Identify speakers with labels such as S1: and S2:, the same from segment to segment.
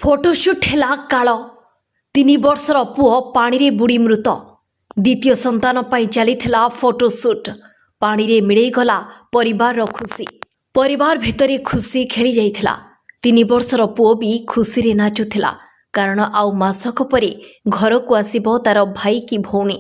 S1: Photoshoot हेला काल 3 वर्षर पुओ पानी रे बुड़ी मृत। द्वितीय संतान पाई चलीथिला फोटोशूट पानी रे मिलई गला परिवार रो खुशी। परिवार भितरे खुशी खेली जाइथिला। 3 वर्षर पुओ भी खुशी रे नाचुथिला कारण आउ मासक परे घर को आसीबो तार भाई की भौणी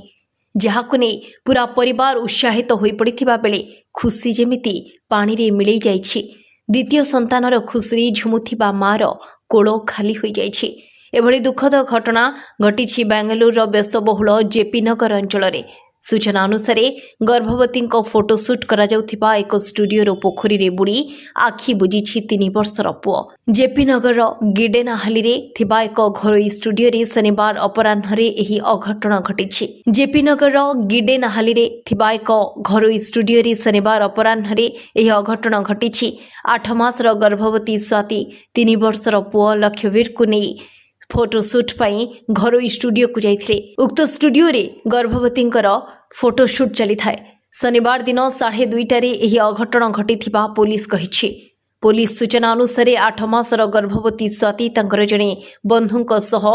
S1: जहाकु नै पूरा परिवार उत्साहित होई पड़िथिबा बेले खुशी जेमिति पानी रे मिलई जाइछि। द्वितीय संतानर खुशी झुमुथिबा मार कोलो खाली होई जाइछि। एभली दुखद घटना घटिछि बेंगलुरुर व्यस्तबहुल जेपी नगर अंचल रे। सूचना अनुसार गर्भवती फोटोशूट करा जाउथिबा एक स्टूडियो पोखरी रे बुड़ी आखि बुझिछि 3 वर्षर पुओ। जेपी नगर गिडेनाहाली रे थिबा एक घरोई स्टूडियो रे शनिवार अपराह्न रे एही अघटन घटिछि। जेपी नगर गिडेनाहाली रे थिबा एक घरोई स्टूडियो रे शनिवार अपराह्न रे एही अघटन घटिछि। 8 मासर गर्भवती स्वाति 3 वर्षर पुओ लक्ष्यवीर को नै फोटोशूट पाई घरोई स्टूडियो को जाइथिले। उक्त स्टूडियो रे गर्भवती फोटोशूट चली थाए। शनिवार दिन 2:30 रे एही अघटन घटिथिबा पुलिस कहिछि। पुलिस सूचना अनुसार 8 मासर गर्भवती स्वाति तांकर जणे बंधुंक सह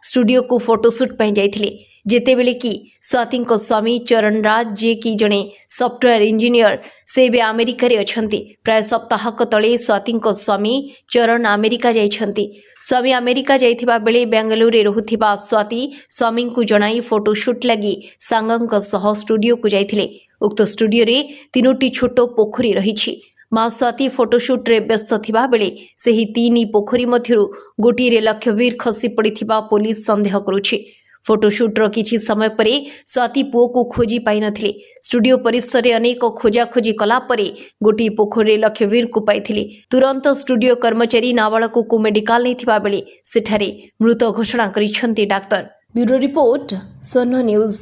S1: स्टूडियो को फोटोशूट पाई जाइथिले। जेतेबेले कि स्वातिंक स्वामी चरण राज जे कि जणे सॉफ्टवेयर इंजीनियर से बे अमेरिका रे अछंती। प्राय सप्ताहक तले स्वातिंक स्वामी चरण अमेरिका जाइछंती। स्वामी अमेरिका जाइथिबा बेले बेंगलुरु रे रहुथिबा स्वाति स्वामी को जणाई फोटोशूट लगी सांगंक सह स्टूडियो को जाइथिले। उक्त स्टूडियो रे 3टी छोटो पोखरी रहिछि। मां स्वाति फोटोशूट रे व्यस्त थिबा बेले सेही 3 पोखरी मध्यरु गोटी रे लक्ष्यवीर खसी पड़िथिबा पुलिस संदेह करुछि। फोटोशूट्र किछि समय परे स्वाति पुओ को खोजी पाई नथिले। स्टूडियो परिसर रे अनेक खोजाखोजी कला परे गोटी पोखरी लक्ष्यवीर को पाइथिले। तुरंत स्टूडियो कर्मचारी नाबालक को मेडिकल नेथिबा बेले सेठारे मृत घोषणा करिसंती डाक्टर। ब्यूरो रिपोर्ट सोनो न्यूज।